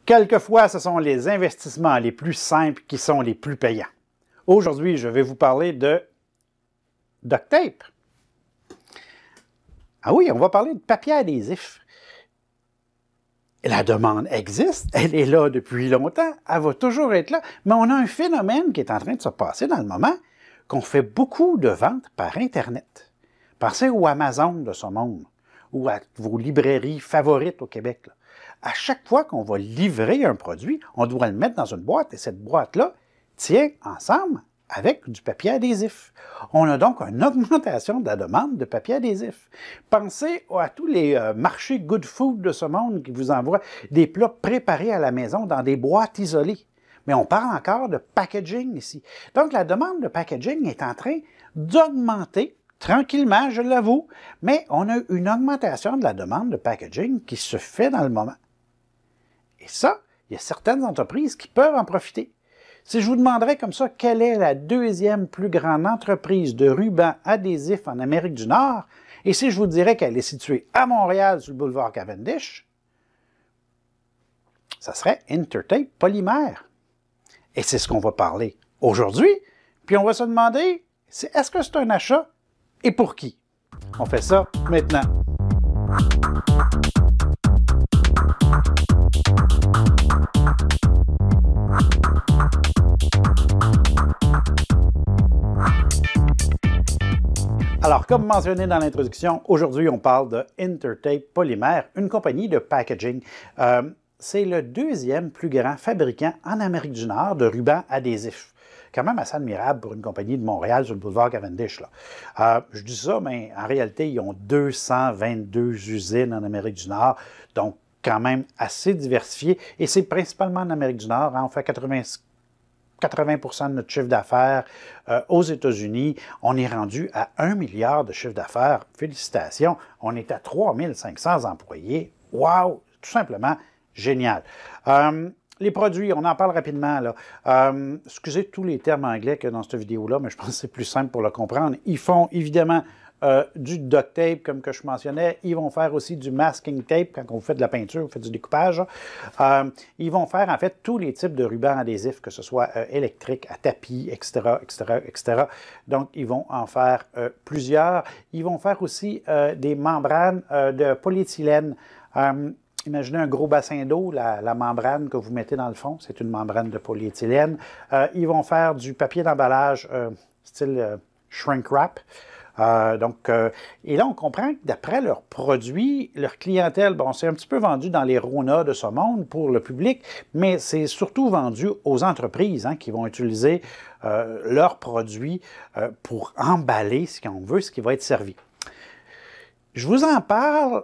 Quelquefois, ce sont les investissements les plus simples qui sont les plus payants. Aujourd'hui, je vais vous parler de duct tape. Ah oui, on va parler de papier adhésif. La demande existe, elle est là depuis longtemps, elle va toujours être là, mais on a un phénomène qui est en train de se passer dans le moment, qu'on fait beaucoup de ventes par Internet. Pensez au Amazon de ce monde, ou à vos librairies favorites au Québec. Là. À chaque fois qu'on va livrer un produit, on doit le mettre dans une boîte, et cette boîte-là tient ensemble avec du papier adhésif. On a donc une augmentation de la demande de papier adhésif. Pensez à tous les marchés Good Food de ce monde qui vous envoient des plats préparés à la maison dans des boîtes isolées. Mais on parle encore de packaging ici. Donc, la demande de packaging est en train d'augmenter tranquillement, je l'avoue, mais on a une augmentation de la demande de packaging qui se fait dans le moment. Et ça, il y a certaines entreprises qui peuvent en profiter. Si je vous demanderais comme ça, quelle est la deuxième plus grande entreprise de rubans adhésifs en Amérique du Nord, et si je vous dirais qu'elle est située à Montréal sur le boulevard Cavendish, ça serait Intertape Polymère. Et c'est ce qu'on va parler aujourd'hui, puis on va se demander, est-ce que c'est un achat et pour qui? On fait ça maintenant. Alors, comme mentionné dans l'introduction, aujourd'hui, on parle de Intertape Polymère, une compagnie de packaging. C'est le deuxième plus grand fabricant en Amérique du Nord de rubans adhésifs. Quand même assez admirable pour une compagnie de Montréal sur le boulevard Cavendish. Là. Je dis ça, mais en réalité, ils ont 222 usines en Amérique du Nord, donc quand même assez diversifié. Et c'est principalement en Amérique du Nord. Hein, on fait 80 de notre chiffre d'affaires aux États-Unis. On est rendu à 1 milliard de chiffre d'affaires. Félicitations. On est à 3500 employés. Wow! Tout simplement génial. Les produits, on en parle rapidement. Là. Excusez tous les termes anglais qu'il y a dans cette vidéo-là, mais je pense que c'est plus simple pour le comprendre. Ils font évidemment du duct tape, comme que je mentionnais. Ils vont faire aussi du masking tape, quand vous faites de la peinture, vous faites du découpage. Ils vont faire, en fait, tous les types de rubans adhésifs, que ce soit électrique, à tapis, etc., etc., etc. Donc, ils vont en faire plusieurs. Ils vont faire aussi des membranes de polyéthylène. Imaginez un gros bassin d'eau, la membrane que vous mettez dans le fond, c'est une membrane de polyéthylène. Ils vont faire du papier d'emballage style shrink wrap. Et là, on comprend que d'après leurs produits, leur clientèle, bon, c'est un petit peu vendu dans les Rona de ce monde pour le public, mais c'est surtout vendu aux entreprises qui vont utiliser leurs produits pour emballer, si on veut, ce qui va être servi. Je vous en parle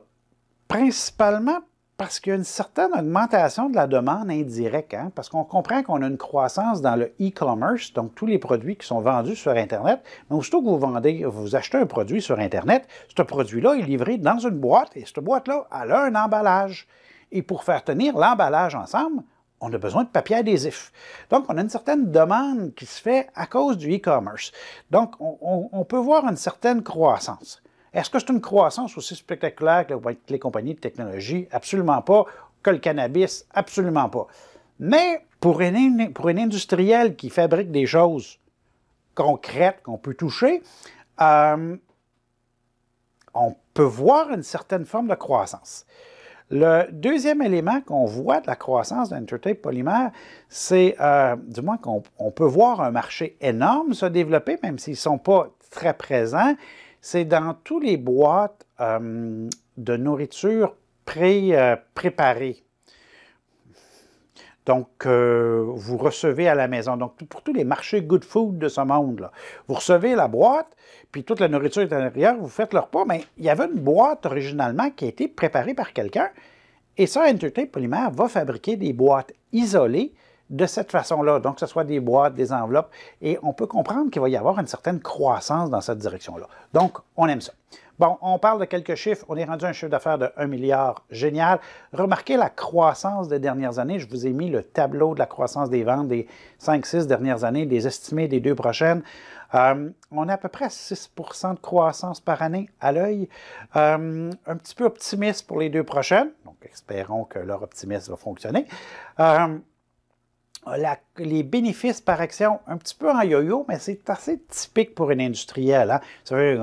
principalement parce qu'il y a une certaine augmentation de la demande indirecte, parce qu'on comprend qu'on a une croissance dans le e-commerce, donc tous les produits qui sont vendus sur Internet, mais aussitôt que vous achetez un produit sur Internet, ce produit-là est livré dans une boîte, et cette boîte-là, elle a un emballage. Et pour faire tenir l'emballage ensemble, on a besoin de papier adhésif. Donc, on a une certaine demande qui se fait à cause du e-commerce. Donc, on peut voir une certaine croissance. Est-ce que c'est une croissance aussi spectaculaire que les compagnies de technologie? Absolument pas. Que le cannabis? Absolument pas. Mais pour une industrielle qui fabrique des choses concrètes qu'on peut toucher, on peut voir une certaine forme de croissance. Le deuxième élément qu'on voit de la croissance d'Intertape Polymère, c'est du moins qu'on peut voir un marché énorme se développer, même s'ils ne sont pas très présents. C'est dans tous les boîtes de nourriture préparée. Donc, vous recevez à la maison. Donc, pour tous les marchés Good Food de ce monde, là, vous recevez la boîte, puis toute la nourriture est à l'intérieur, vous faites le repas, mais il y avait une boîte originalement qui a été préparée par quelqu'un, et ça, Intertape Polymère va fabriquer des boîtes isolées de cette façon-là, donc que ce soit des boîtes, des enveloppes, et on peut comprendre qu'il va y avoir une certaine croissance dans cette direction-là. Donc, on aime ça. Bon, on parle de quelques chiffres. On est rendu à un chiffre d'affaires de 1 milliard. Génial. Remarquez la croissance des dernières années. Je vous ai mis le tableau de la croissance des ventes des 5-6 dernières années, des estimés des 2 prochaines. On est à peu près à 6 de croissance par année à l'œil. Un petit peu optimiste pour les 2 prochaines. Donc, espérons que leur optimisme va fonctionner. Les bénéfices par action, un petit peu en yo-yo, mais c'est assez typique pour un industriel. Hein? Vous savez,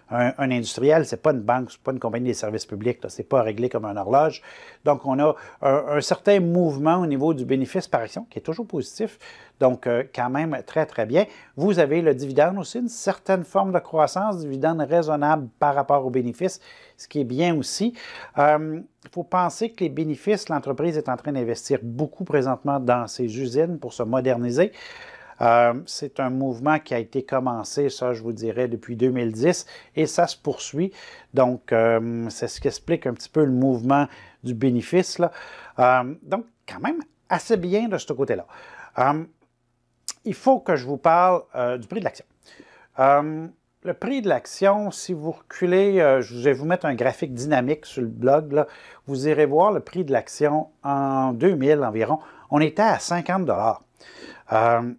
un industriel, ce n'est pas une banque, ce n'est pas une compagnie des services publics, ce n'est pas réglé comme une horloge. Donc, on a un certain mouvement au niveau du bénéfice par action qui est toujours positif. Donc, quand même, très, très bien. Vous avez le dividende aussi, une certaine forme de croissance, dividende raisonnable par rapport aux bénéfices, ce qui est bien aussi. Il faut penser que les bénéfices, l'entreprise est en train d'investir beaucoup présentement dans ses usines pour se moderniser. C'est un mouvement qui a été commencé, ça je vous dirais, depuis 2010 et ça se poursuit. Donc, c'est ce qui explique un petit peu le mouvement du bénéfice, là. Donc, quand même, assez bien de ce côté-là. Il faut que je vous parle du prix de l'action. Le prix de l'action, si vous reculez, je vais vous mettre un graphique dynamique sur le blog, là, vous irez voir le prix de l'action en 2000 environ. On était à 50 $.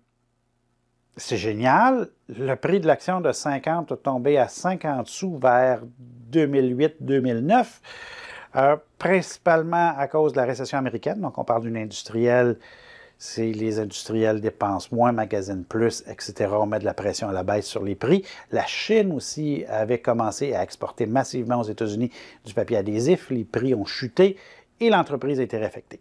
C'est génial. Le prix de l'action de 50 est tombé à 50 sous vers 2008-2009, principalement à cause de la récession américaine. Donc, on parle d'une industrielle. Si les industriels dépensent moins, magasinent plus, etc., on met de la pression à la baisse sur les prix. La Chine aussi avait commencé à exporter massivement aux États-Unis du papier adhésif. Les prix ont chuté et l'entreprise a été réaffectée.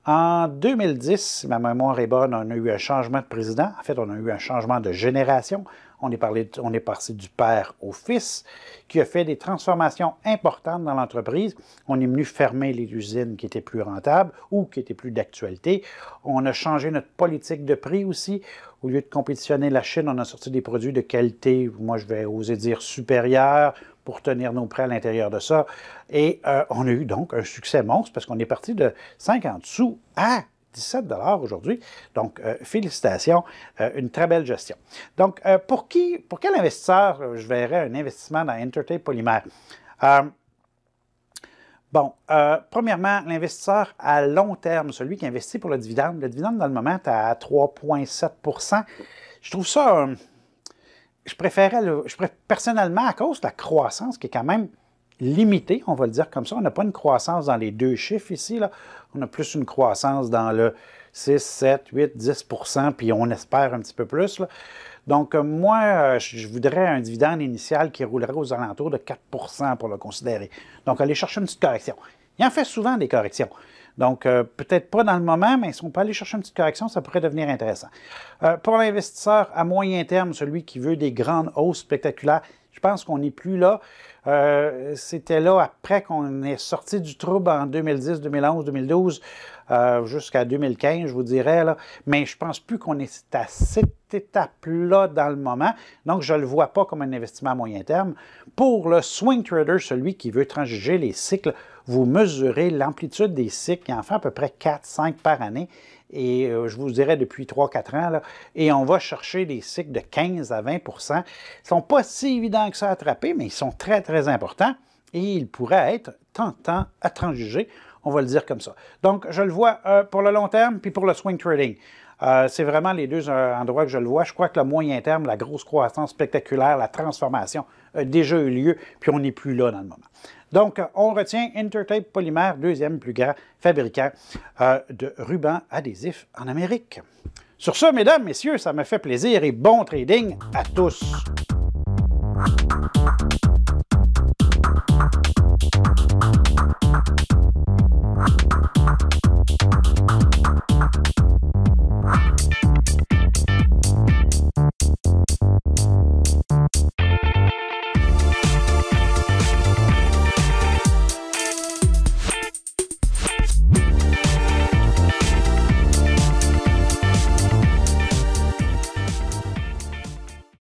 En 2010, si ma mémoire est bonne, on a eu un changement de président. En fait, on a eu un changement de génération. On est passé du père au fils, qui a fait des transformations importantes dans l'entreprise. On est venu fermer les usines qui étaient plus rentables ou qui étaient plus d'actualité. On a changé notre politique de prix aussi. Au lieu de compétitionner la Chine, on a sorti des produits de qualité, moi je vais oser dire supérieure, pour tenir nos prix à l'intérieur de ça. Et on a eu donc un succès monstre parce qu'on est parti de 50 sous à 17 $ aujourd'hui. Donc, félicitations, une très belle gestion. Donc, pour quel investisseur je verrais un investissement dans Intertape Polymère? Premièrement, l'investisseur à long terme, celui qui investit pour le dividende dans le moment est à 3,7 %. Je trouve ça... Je préfère personnellement, à cause de la croissance qui est quand même limitée, on va le dire comme ça. On n'a pas une croissance dans les 2 chiffres ici, là. On a plus une croissance dans le 6, 7, 8, 10 %, puis on espère un petit peu plus, là. Donc, moi, je voudrais un dividende initial qui roulerait aux alentours de 4 % pour le considérer. Donc, aller chercher une petite correction. Il en fait souvent des corrections. Donc, peut-être pas dans le moment, mais si on peut aller chercher une petite correction, ça pourrait devenir intéressant. Pour l'investisseur à moyen terme, celui qui veut des grandes hausses spectaculaires, je pense qu'on n'est plus là. C'était là après qu'on est sorti du trouble en 2010, 2011, 2012, jusqu'à 2015, je vous dirais. Là. Mais je ne pense plus qu'on est à cette étape-là dans le moment. Donc, je ne le vois pas comme un investissement à moyen terme. Pour le swing trader, celui qui veut transiger les cycles, vous mesurez l'amplitude des cycles, qui en fait à peu près 4-5 par année. Et je vous dirais depuis 3-4 ans, là, et on va chercher des cycles de 15 à 20 %. Ils ne sont pas si évidents que ça à attraper, mais ils sont très, très importants et ils pourraient être tentants à transiger, on va le dire comme ça. Donc, je le vois pour le long terme puis pour le swing trading. C'est vraiment les deux endroits que je le vois. Je crois que le moyen terme, la grosse croissance spectaculaire, la transformation a déjà eu lieu, puis on n'est plus là dans le moment. Donc, on retient Intertape Polymère, deuxième plus grand fabricant de rubans adhésifs en Amérique. Sur ce, mesdames, messieurs, ça me fait plaisir et bon trading à tous!